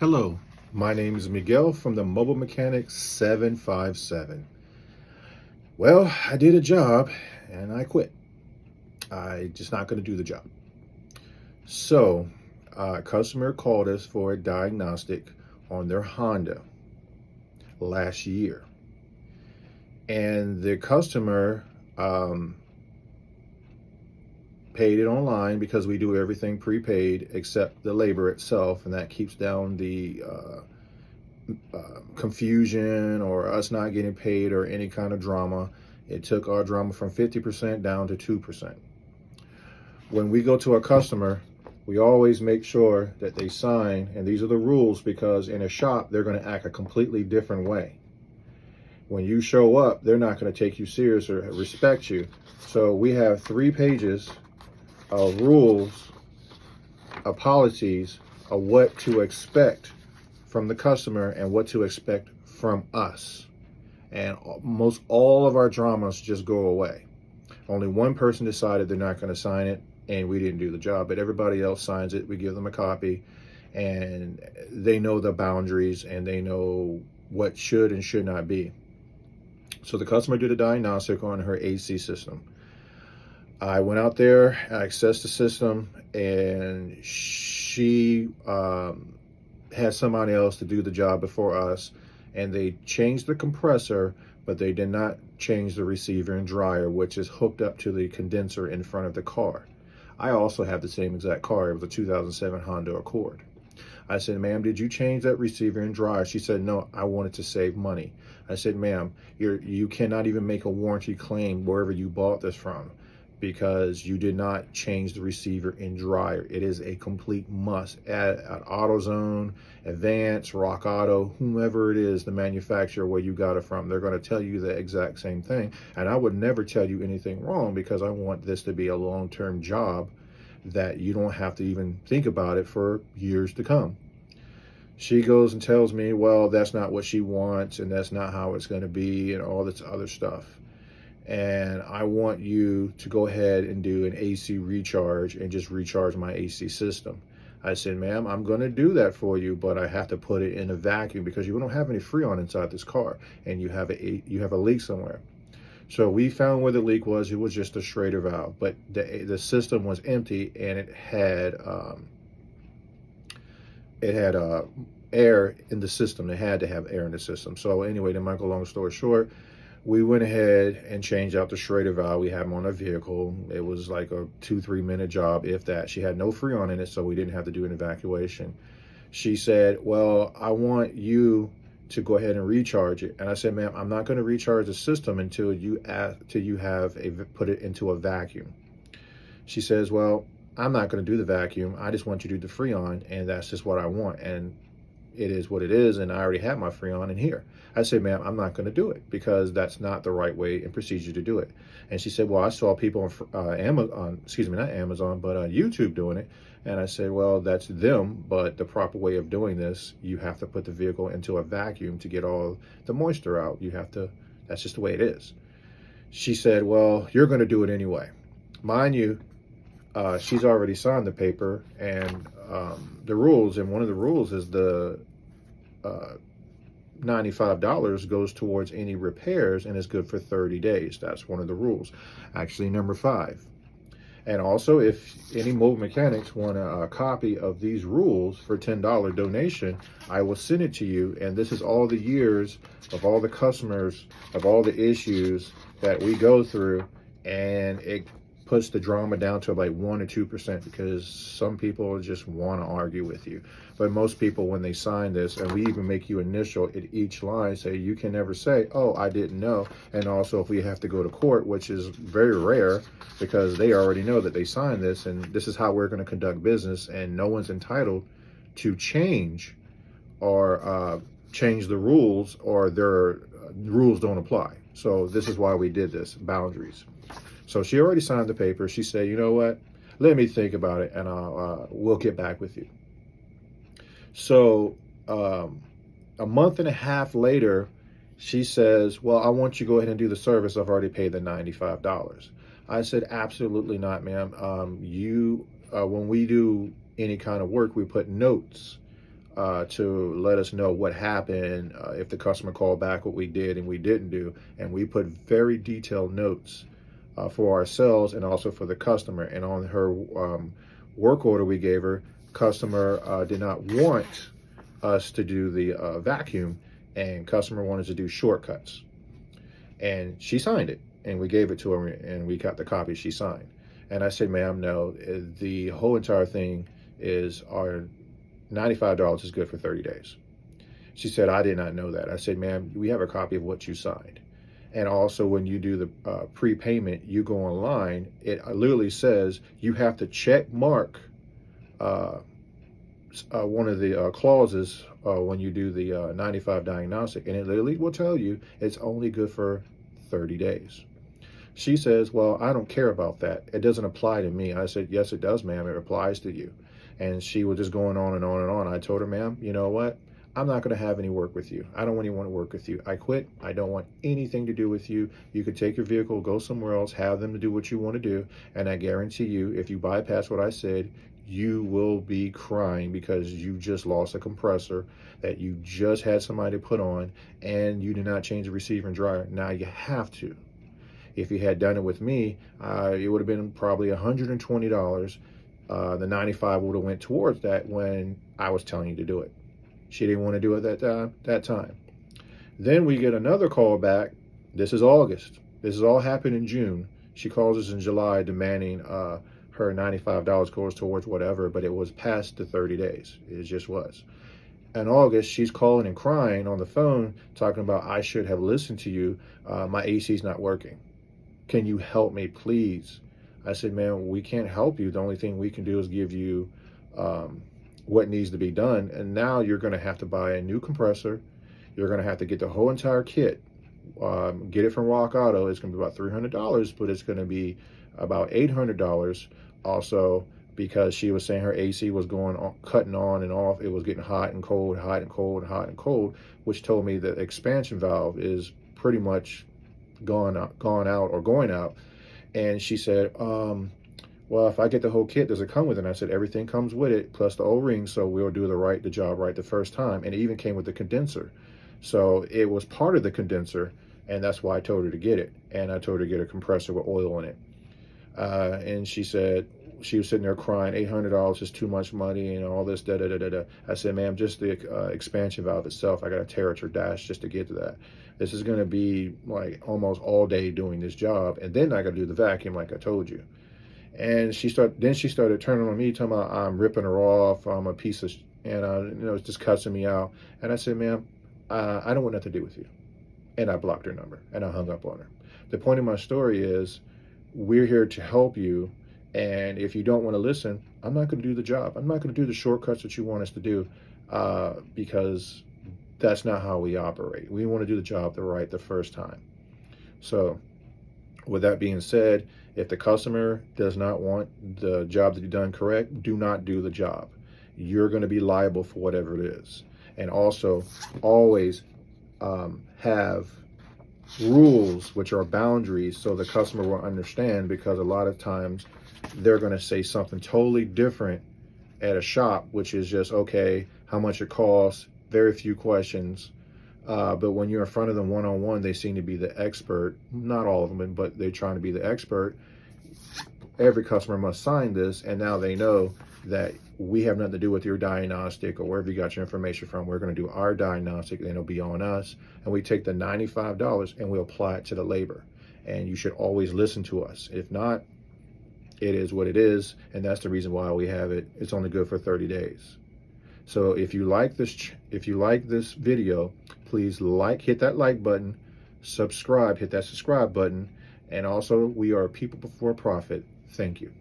Hello, my name is Miguel from the Mobile Mechanic 757. Well, I did a job and I quit. I just not going to do the job. So, a customer called us for a diagnostic on their Honda last year. And the customer paid it online because we do everything prepaid except the labor itself, and that keeps down the confusion or us not getting paid or any kind of drama. It took our drama from 50% down to 2%. When we go to a customer, we always make sure that they sign, and these are the rules because in a shop, they're going to act a completely different way. When you show up, they're not going to take you serious or respect you. So we have 3 pages of rules, of policies, of what to expect from the customer and what to expect from us. And most all of our dramas just go away. Only one person decided they're not going to sign it, and we didn't do the job, but everybody else signs it. We give them a copy, and they know the boundaries and they know what should and should not be. So the customer did a diagnostic on her AC system. I went out there, I accessed the system, and she had somebody else to do the job before us, and they changed the compressor, but they did not change the receiver and dryer, which is hooked up to the condenser in front of the car. I also have the same exact car. It was a 2007 Honda Accord. I said, ma'am, did you change that receiver and dryer? She said, no, I wanted to save money. I said, ma'am, you cannot even make a warranty claim wherever you bought this from, because you did not change the receiver and dryer. It is a complete must. At AutoZone, Advance, Rock Auto, whomever it is, the manufacturer where you got it from, they're going to tell you the exact same thing. And I would never tell you anything wrong because I want this to be a long-term job that you don't have to even think about it for years to come. She goes and tells me, well, that's not what she wants and that's not how it's going to be and all this other stuff. And I want you to go ahead and do an AC recharge and just recharge my AC system. I said, ma'am, I'm going to do that for you, but I have to put it in a vacuum because you don't have any Freon inside this car and you have a leak somewhere. So we found where the leak was. It was just a Schrader valve, but the system was empty and it had air in the system. It had to have air in the system. So anyway, to make a long story short, we went ahead and changed out the Schrader valve. We had them on a vehicle. It was like a 2-3 minute job, if that. She had no Freon in it, so we didn't have to do an evacuation. She said, well, I want you to go ahead and recharge it. And I said, ma'am, I'm not going to recharge the system until you put it into a vacuum. She says, well, I'm not going to do the vacuum. I just want you to do the Freon, and that's just what I want. And it is what it is, and I already have my Freon in here. I said, ma'am, I'm not going to do it because that's not the right way and procedure to do it. And she said, well, I saw people on Amazon, excuse me, not Amazon, but YouTube doing it. And I said, well, that's them, but the proper way of doing this, you have to put the vehicle into a vacuum to get all the moisture out. You have to, that's just the way it is. She said, well, you're going to do it anyway. Mind you, she's already signed the paper and the rules, and one of the rules is the $95 goes towards any repairs and is good for 30 days. That's one of the rules. Actually, number 5. And also, if any mobile mechanics want a copy of these rules for $10 donation, I will send it to you. And this is all the years of all the customers, of all the issues that we go through, and it puts the drama down to like 1 or 2% because some people just want to argue with you. But most people, when they sign this, and we even make you initial at each line, say you can never say, oh, I didn't know. And also if we have to go to court, which is very rare because they already know that they signed this and this is how we're going to conduct business, and no one's entitled to change or change the rules, or their rules don't apply. So this is why we did this, boundaries. So she already signed the paper. She said, you know what, let me think about it and we'll get back with you. So a month and a half later, she says, well, I want you to go ahead and do the service. I've already paid the $95. I said, absolutely not, ma'am. When we do any kind of work, we put notes to let us know what happened, if the customer called back, what we did and we didn't do. And we put very detailed notes for ourselves and also for the customer. And on her work order we gave her, customer did not want us to do the vacuum, and customer wanted to do shortcuts. And she signed it, and we gave it to her, and we got the copy she signed. And I said, ma'am, no, the whole entire thing is our $95 is good for 30 days. She said, I did not know that. I said, ma'am, we have a copy of what you signed. And also, when you do the prepayment, you go online, it literally says you have to check mark one of the clauses when you do the 95 diagnostic, and it literally will tell you it's only good for 30 days. She says, well, I don't care about that. It doesn't apply to me. I said, yes, it does, ma'am. It applies to you. And she was just going on and on and on. I told her, ma'am, you know what? I'm not going to have any work with you. I don't really want to work with you. I quit. I don't want anything to do with you. You could take your vehicle, go somewhere else, have them to do what you want to do. And I guarantee you, if you bypass what I said, you will be crying because you just lost a compressor that you just had somebody put on, and you did not change the receiver and dryer. Now you have to. If you had done it with me, it would have been probably $120. The 95 would have went towards that when I was telling you to do it. She didn't want to do it that time. Then we get another call back. This is August. This has all happened in June. She calls us in July demanding her $95 goes towards whatever, but it was past the 30 days. It just was. In August, she's calling and crying on the phone, talking about, I should have listened to you. My AC's not working. Can you help me, please? I said, man, we can't help you. The only thing we can do is give you what needs to be done. And now you're going to have to buy a new compressor. You're going to have to get the whole entire kit. Get it from Rock Auto. It's going to be about $300, but it's going to be about $800 also, because she was saying her AC was going on, cutting on and off. It was getting hot and cold, hot and cold, hot and cold, which told me the expansion valve is pretty much gone out or going out. And she said, well, if I get the whole kit, does it come with it? And I said, everything comes with it, plus the O-rings, so we'll do the job right the first time. And it even came with the condenser. So it was part of the condenser, and that's why I told her to get it. And I told her to get a compressor with oil in it. And she said, she was sitting there crying, $800 is too much money and all this, da-da-da-da-da. I said, ma'am, just the expansion valve itself, I got to tear at your dash just to get to that. This is going to be like almost all day doing this job. And then I got to do the vacuum like I told you. And she started turning on me, talking about I'm ripping her off, I'm a piece of, and it's just cussing me out. And I said, ma'am, I don't want nothing to do with you. And I blocked her number and I hung up on her. The point of my story is, we're here to help you. And if you don't want to listen, I'm not going to do the job. I'm not going to do the shortcuts that you want us to do, because that's not how we operate. We want to do the job the first time. So with that being said, if the customer does not want the job that you've done correct, do not do the job. You're going to be liable for whatever it is. And also always have rules, which are boundaries, so the customer will understand, because a lot of times they're going to say something totally different at a shop, which is just, okay, how much it costs, very few questions. But when you're in front of them one-on-one, they seem to be the expert. Not all of them, but they're trying to be the expert. Every customer must sign this, and now they know that we have nothing to do with your diagnostic or wherever you got your information from. We're going to do our diagnostic, and it'll be on us. And we take the $95 and we apply it to the labor. And you should always listen to us. If not, it is what it is, and that's the reason why we have it. It's only good for 30 days. So if you like this video, please hit that like button, subscribe, hit that subscribe button, and also, we are people before profit. Thank you.